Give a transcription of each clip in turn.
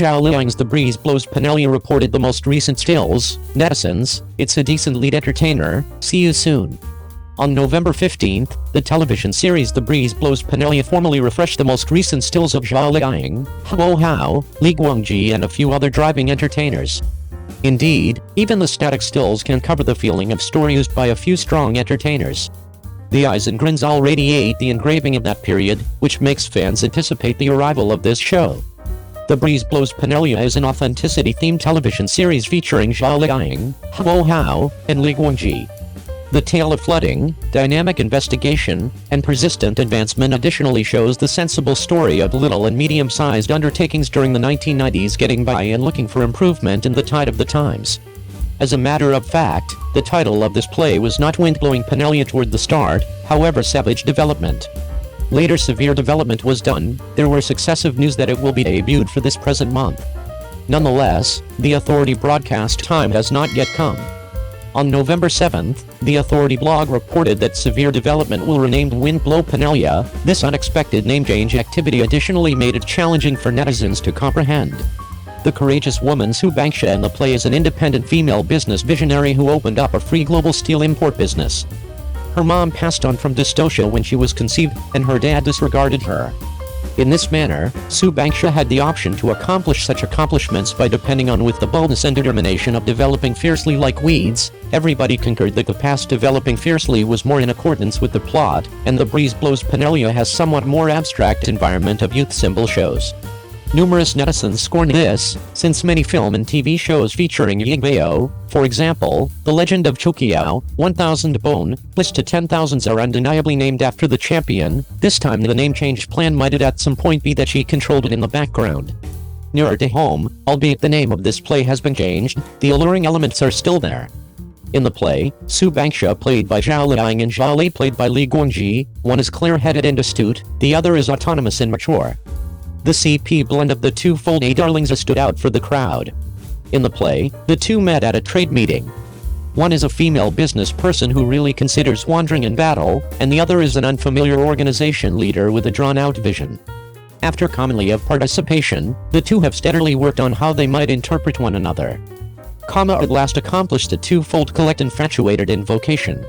Zhao Liying's The Breeze Blows Penelope reported the most recent stills. Netizens, it's a decent lead entertainer, see you soon. On November 15th, the television series The Breeze Blows Penelope formally refreshed the most recent stills of Zhao Liying, Hao Hao, Li Guangji and a few other driving entertainers. Indeed, even the static stills can cover the feeling of story used by a few strong entertainers. The eyes and grins all radiate the engraving of that period, which makes fans anticipate the arrival of this show. The Breeze Blows Penelope is an authenticity-themed television series featuring Zhao Liying, Hao Hao, and Li Guangji. The tale of flooding, dynamic investigation, and persistent advancement additionally shows the sensible story of little and medium-sized undertakings during the 1990s getting by and looking for improvement in the tide of the times. As a matter of fact, the title of this play was not Wind-Blowing Penelope toward the start, however Savage Development. Later severe development was done. There were successive news that it will be debuted for this present month. Nonetheless, the Authority broadcast time has not yet come. On November 7th, the Authority blog reported that severe development will renamed Wind Blow Penelope. This unexpected name change activity additionally made it challenging for netizens to comprehend. The courageous woman Su Bangsha in the play is an independent female business visionary who opened up a free global steel import business. Her mom passed on from dystocia when she was conceived, and her dad disregarded her. In this manner, Su Bangsha had the option to accomplish such accomplishments by depending on with the boldness and determination of developing fiercely like weeds. Everybody concurred that the past developing fiercely was more in accordance with the plot, and The Breeze Blows Penelope has somewhat more abstract environment of youth symbol shows. Numerous netizens scorned this, since many film and TV shows featuring Yingbao, for example, The Legend of Chokiao, 1000 Bone, Bliss to 10,000s are undeniably named after the champion. This time the name change plan might at some point be that she controlled it in the background. Nearer to home, albeit the name of this play has been changed, the alluring elements are still there. In the play, Su Bangsha played by Zhao Liying and Zhao Li played by Li Guangji. One is clear-headed and astute, the other is autonomous and mature. The CP blend of the two fold-A darlings stood out for the crowd. In the play, the two met at a trade meeting. One is a female business person who really considers wandering in battle, and the other is an unfamiliar organization leader with a drawn-out vision. After commonly of participation, the two have steadily worked on how they might interpret one another. At last accomplished a two-fold collect infatuated invocation.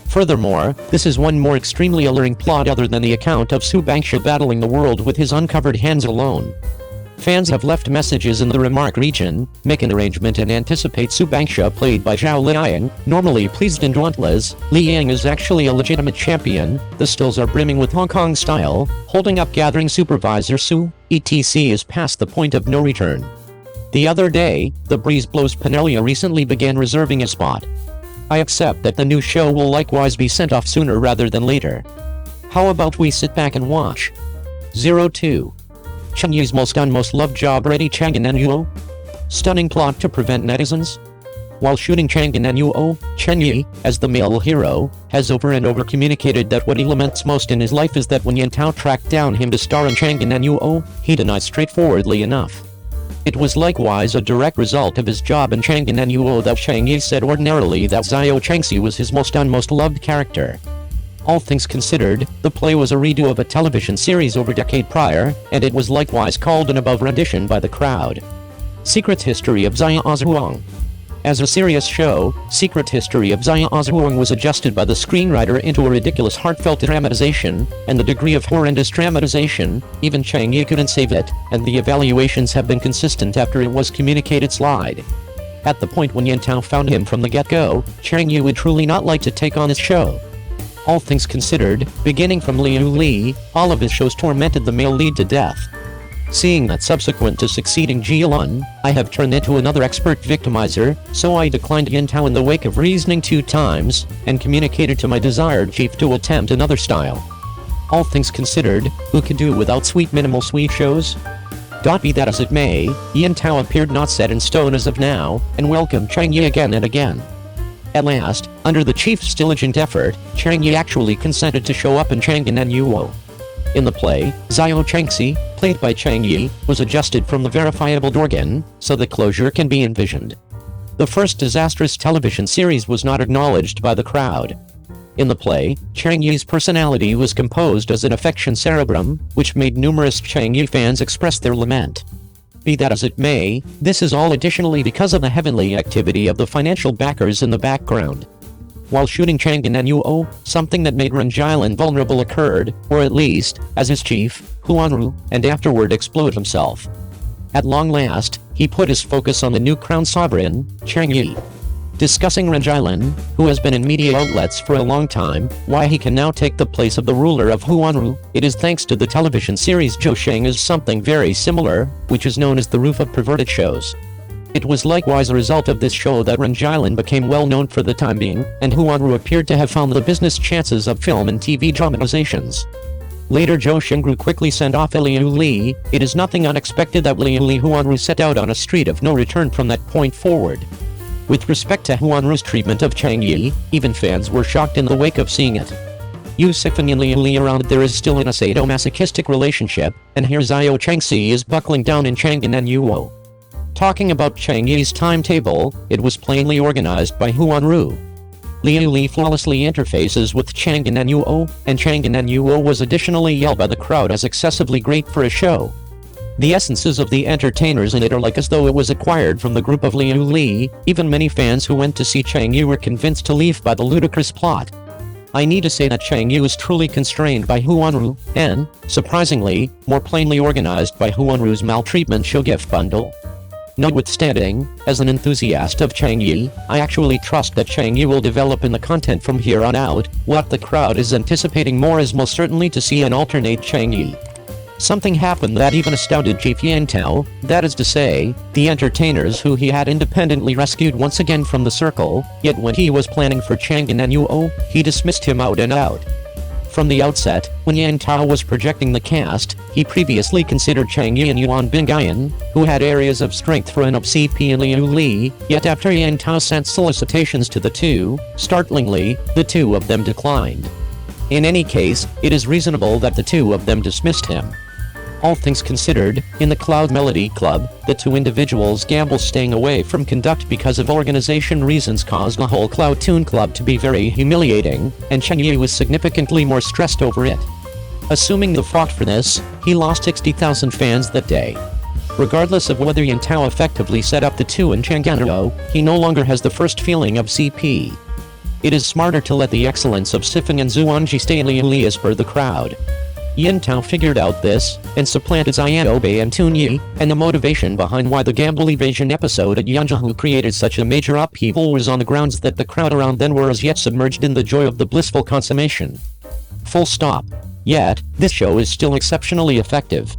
Furthermore, this is one more extremely alluring plot other than the account of Su Bangsha battling the world with his uncovered hands alone. Fans have left messages in the remark region, make an arrangement and anticipate Su Bangsha played by Zhao Liying, normally pleased and dauntless. Liying is actually a legitimate champion. The stills are brimming with Hong Kong style, holding up gathering supervisor Su, etc. is past the point of no return. The other day, The Breeze Blows Penelope recently began reserving a spot. I accept that the new show will likewise be sent off sooner rather than later. How about we sit back and watch? 02. Cheng Yi's most loved job ready Chang'an Stunning plot to prevent netizens? While shooting Chang'an Cheng Yi, as the male hero, has over and over communicated that what he laments most in his life is that when Yan Tao tracked down him to star in Chang'an he denied straightforwardly enough. It was likewise a direct result of his job in Chang'an that Cheng Yi said ordinarily that Zhao Chengxi was his most loved character. All things considered, the play was a redo of a television series over a decade prior, and it was likewise called an above rendition by the crowd. Secret History of Zhao Zhuang. As a serious show, Secret History of Zhao Zhuang was adjusted by the screenwriter into a ridiculous heartfelt dramatization, and the degree of horrendous dramatization, even Cheng Yi couldn't save it, and the evaluations have been consistent after it was communicated slide. At the point when Yan Tao found him from the get-go, Cheng Yi would truly not like to take on his show. All things considered, beginning from Liu Li, all of his shows tormented the male lead to death. Seeing that subsequent to succeeding Jialun, I have turned into another expert victimizer, so I declined Yan Tao in the wake of reasoning 2 times, and communicated to my desired chief to attempt another style. All things considered, who could do without sweet minimal sweet shows? Be that as it may, Yan Tao appeared not set in stone as of now, and welcomed Cheng Yi again and again. At last, under the chief's diligent effort, Cheng Yi actually consented to show up in Chang'an. In the play, Zhao Chengxi, played by Cheng Yi, was adjusted from the verifiable Dorgan, so the closure can be envisioned. The first disastrous television series was not acknowledged by the crowd. In the play, Cheng Yi's personality was composed as an affection cerebrum, which made numerous Cheng Yi fans express their lament. Be that as it may, this is all additionally because of the heavenly activity of the financial backers in the background. While shooting Cheng Yi and Yuo, something that made Renjilan vulnerable occurred, or at least, as his chief, Huanru, and afterward explode himself. At long last, he put his focus on the new crown sovereign, Cheng Yi. Discussing Renjilan, who has been in media outlets for a long time, why he can now take the place of the ruler of Huanru, it is thanks to the television series Zhou Sheng is something very similar, which is known as the roof of perverted shows. It was likewise a result of this show that Renjilan became well known for the time being, and Huanru appeared to have found the business chances of film and TV dramatizations. Later Zhou Sheng grew quickly sent off Liu Li. It is nothing unexpected that Liu Li Huanru set out on a street of no return from that point forward. With respect to Huanru's treatment of Cheng Yi, even fans were shocked in the wake of seeing it. Yusufan and Liu Li around there is still in a sadomasochistic relationship, and here Zhao Chengxi is buckling down in Cheng Yi and Yuo. Talking about Cheng Yi's timetable, it was plainly organized by Huanru. Liu Li flawlessly interfaces with Cheng Yi and Yuo, and Cheng Yi and Yuo was additionally yelled by the crowd as excessively great for a show. The essences of the entertainers in it are like as though it was acquired from the group of Liu Li. Even many fans who went to see Cheng Yi were convinced to leave by the ludicrous plot. I need to say that Cheng Yi was truly constrained by Huanru, and, surprisingly, more plainly organized by Huanru's maltreatment show gift bundle. Notwithstanding, as an enthusiast of Cheng Yi, I actually trust that Cheng Yi will develop in the content from here on out. What the crowd is anticipating more is most certainly to see an alternate Cheng Yi. Something happened that even astounded Chief Yantao, that is to say, the entertainers who he had independently rescued once again from the circle, yet when he was planning for Cheng Yi and Yuo, he dismissed him out and out. From the outset, when Yantao was projecting the cast, he previously considered Cheng Yi and Yuan Bingayan, who had areas of strength for an CP and Liu Li, yet after Yantao sent solicitations to the two, startlingly, the two of them declined. In any case, it is reasonable that the two of them dismissed him. All things considered, in the Cloud Melody Club, the two individuals' gamble staying away from conduct because of organization reasons caused the whole Cloud Tune Club to be very humiliating, and Cheng Yi was significantly more stressed over it. Assuming the fault for this, he lost 60,000 fans that day. Regardless of whether Yantao effectively set up the two in Chang'an, he no longer has the first feeling of CP. It is smarter to let the excellence of Sifeng and Zhuangji stay in Liu Li as per the crowd. Yantao figured out this, and supplanted Xiaobai and Tun Yi, and the motivation behind why the Gamble Evasion episode at Yanzhou created such a major upheaval was on the grounds that the crowd around then were as yet submerged in the joy of the blissful consummation. Full stop. Yet, this show is still exceptionally effective.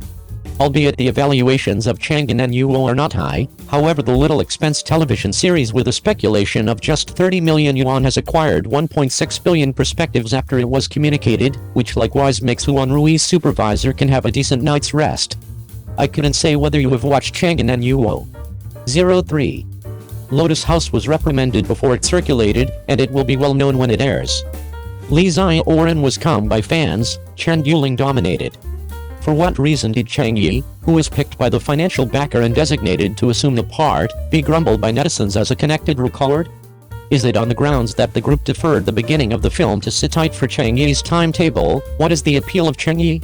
Albeit the evaluations of Cheng Yi and Yuo are not high, however the little-expense television series with a speculation of just 30 million yuan has acquired 1.6 billion perspectives after it was communicated, which likewise makes Huan Rui's supervisor can have a decent night's rest. I couldn't say whether you have watched Cheng Yi and Yuo. 03. Lotus House was reprimanded before it circulated, and it will be well known when it airs. Li Zioren was calmed by fans, Chen Yuling dominated. For what reason did Cheng Yi, who was picked by the financial backer and designated to assume the part, be grumbled by netizens as a connected record? Is it on the grounds that the group deferred the beginning of the film to sit tight for Cheng Yi's timetable? What is the appeal of Cheng Yi?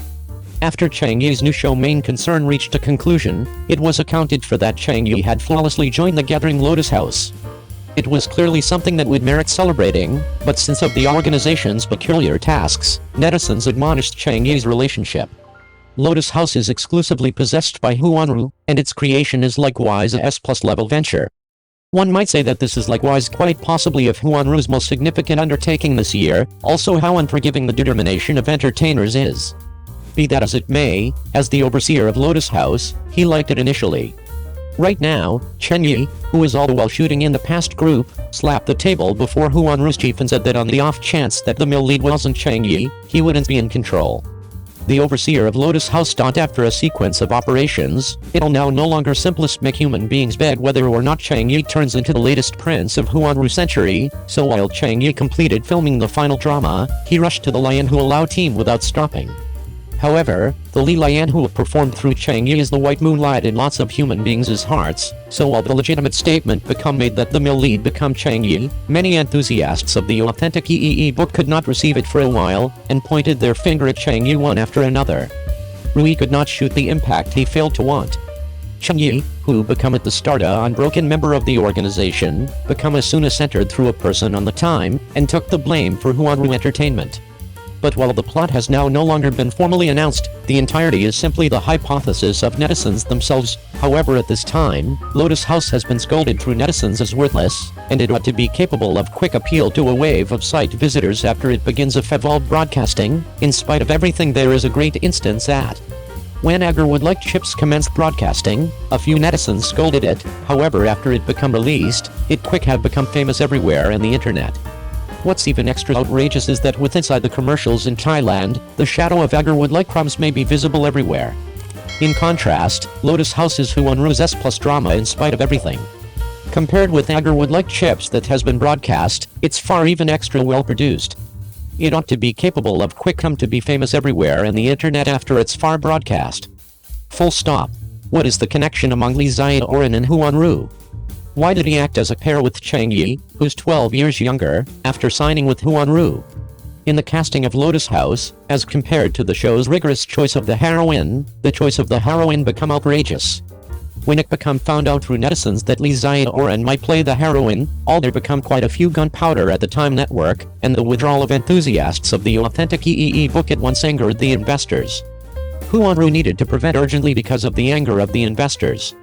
After Cheng Yi's new show Main Concern reached a conclusion, it was accounted for that Cheng Yi had flawlessly joined the gathering Lotus House. It was clearly something that would merit celebrating, but since of the organization's peculiar tasks, netizens admonished Cheng Yi's relationship. Lotus House is exclusively possessed by Huanru, and its creation is likewise a S+ level venture. One might say that this is likewise quite possibly of Huanru's most significant undertaking this year, also how unforgiving the determination of entertainers is. Be that as it may, as the overseer of Lotus House, he liked it initially. Right now, Cheng Yi, who is all the while shooting in the past group, slapped the table before Huanru's chief and said that on the off chance that the mill lead wasn't Cheng Yi, he wouldn't be in control. The overseer of Lotus House after a sequence of operations, it'll now no longer simplest make human beings beg whether or not Cheng Yi turns into the latest prince of Huanru century, so while Cheng Yi completed filming the final drama, he rushed to the Lianhua Lao team without stopping. However, the Li Lianhua performed through Cheng Yi is the white moonlight in lots of human beings' hearts, so while the legitimate statement become made that the mill lead become Cheng Yi, many enthusiasts of the authentic EEE book could not receive it for a while, and pointed their finger at Cheng Yi one after another. Rui could not shoot the impact he failed to want. Cheng Yi, who become at the start a unbroken member of the organization, become as soon as entered through a person on the time, and took the blame for Huanru Entertainment. But while the plot has now no longer been formally announced, the entirety is simply the hypothesis of netizens themselves. However, at this time, Lotus House has been scolded through netizens as worthless, and it ought to be capable of quick appeal to a wave of site visitors after it begins a evolved broadcasting. In spite of everything, there is a great instance at when Agarwood Like Chips commenced broadcasting, a few netizens scolded it. However, after it become released, it quick have become famous everywhere on the internet. What's even extra outrageous is that with inside the commercials in Thailand, the shadow of Agarwood Like crumbs may be visible everywhere. In contrast, Lotus House's Huanru's S plus drama in spite of everything. Compared with Agarwood Like Chips that has been broadcast, it's far even extra well produced. It ought to be capable of quick come to be famous everywhere on the internet after its far broadcast. Full stop. What is the connection among Li Xiaoran and Huanru? Why did he act as a pair with Cheng Yi, who's 12 years younger, after signing with Huanru? In the casting of Lotus House, as compared to the show's rigorous choice of the heroine, the choice of the heroine become outrageous. When it become found out through netizens that Li Xiaoran might play the heroine, all there become quite a few gunpowder at the Time Network, and the withdrawal of enthusiasts of the authentic EEE book at once angered the investors. Huanru needed to prevent urgently because of the anger of the investors.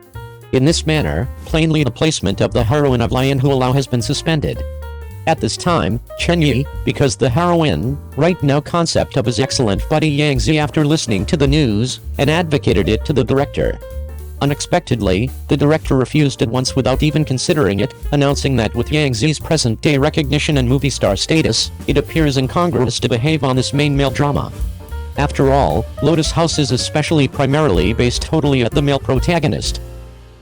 In this manner, plainly the placement of the heroine of Lian Hualao has been suspended. At this time, Cheng Yi, because the heroine, right now concept of his excellent buddy Yang Zi after listening to the news, and advocated it to the director. Unexpectedly, the director refused at once without even considering it, announcing that with Yang Zi's present-day recognition and movie star status, it appears incongruous to behave on this main male drama. After all, Lotus House is especially primarily based totally at the male protagonist.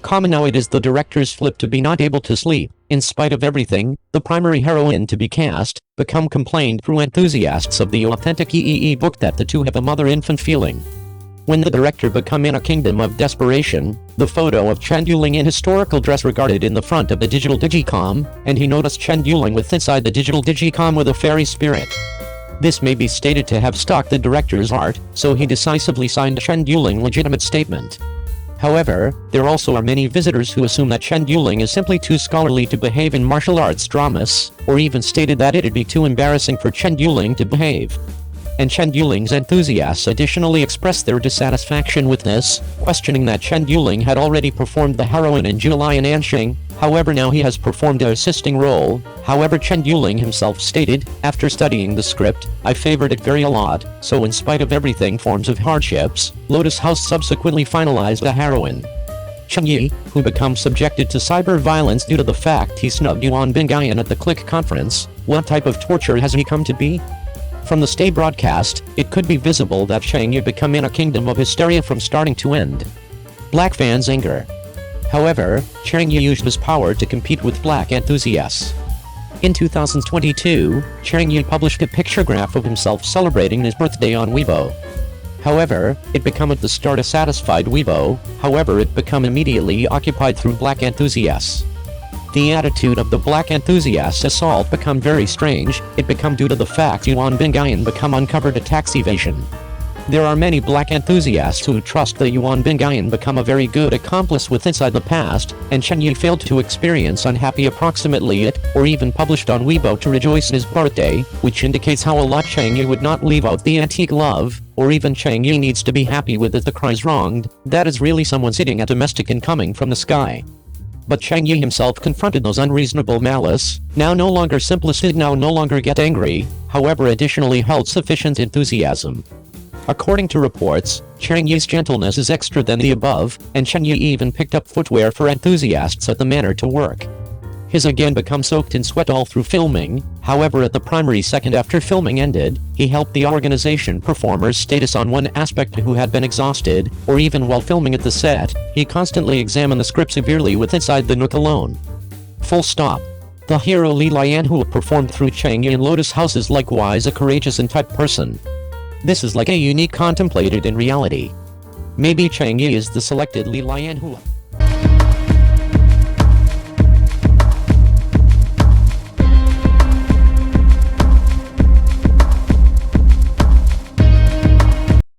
Common now it is the director's flip to be not able to sleep. In spite of everything, the primary heroine to be cast, become complained through enthusiasts of the authentic EEE book that the two have a mother-infant feeling. When the director become in a kingdom of desperation, the photo of Chen Yuling in historical dress regarded in the front of the digital digicom, and he noticed Chen Yuling with inside the digital digicom with a fairy spirit. This may be stated to have stalked the director's art, so he decisively signed Chen Yuling legitimate statement. However, there also are many visitors who assume that Chen Yuling is simply too scholarly to behave in martial arts dramas, or even stated that it'd be too embarrassing for Chen Yuling to behave. And Chen Yuling's enthusiasts additionally expressed their dissatisfaction with this, questioning that Chen Yuling had already performed the heroine in July and Anxing. However, now he has performed an assisting role. However, Chen Yuling himself stated, after studying the script, I favored it very a lot, so in spite of everything forms of hardships, Lotus House subsequently finalized the heroine. Cheng Yi, who becomes subjected to cyber violence due to the fact he snubbed Yuan Bingyan at the Click conference, what type of torture has he come to be? From the stay broadcast, it could be visible that Cheng Yi become in a kingdom of hysteria from starting to end. Black fans' anger. However, Cheng Yi used his power to compete with black enthusiasts. In 2022, Cheng Yi published a picture graph of himself celebrating his birthday on Weibo. However, it become at the start a satisfied Weibo, however it become immediately occupied through black enthusiasts. The attitude of the black enthusiasts assault become very strange. It become due to the fact Yuan Bingyan become uncovered a tax evasion. There are many black enthusiasts who trust that Yuan Bingyan become a very good accomplice with inside the past, and Cheng Yi failed to experience unhappy approximately it, or even published on Weibo to rejoice in his birthday, which indicates how a lot Cheng Yi would not leave out the antique love, or even Cheng Yi needs to be happy with it the cries wronged. That is really someone sitting at domestic and coming from the sky. But Cheng Yi himself confronted those unreasonable malice, now no longer simplistic, now no longer get angry, however additionally held sufficient enthusiasm. According to reports, Cheng Yi's gentleness is extra than the above, and Cheng Yi even picked up footwear for enthusiasts at the manor to work. His again become soaked in sweat all through filming. However, at the primary second after filming ended, he helped the organization performers status on one aspect who had been exhausted, or even while filming at the set, he constantly examined the script severely with inside the nook alone. Full stop. The hero Li Lian who performed through Cheng Yi in Lotus House is likewise a courageous and type person. This is like a unique contemplated in reality. Maybe Cheng Yi is the selected Li Lian Hua.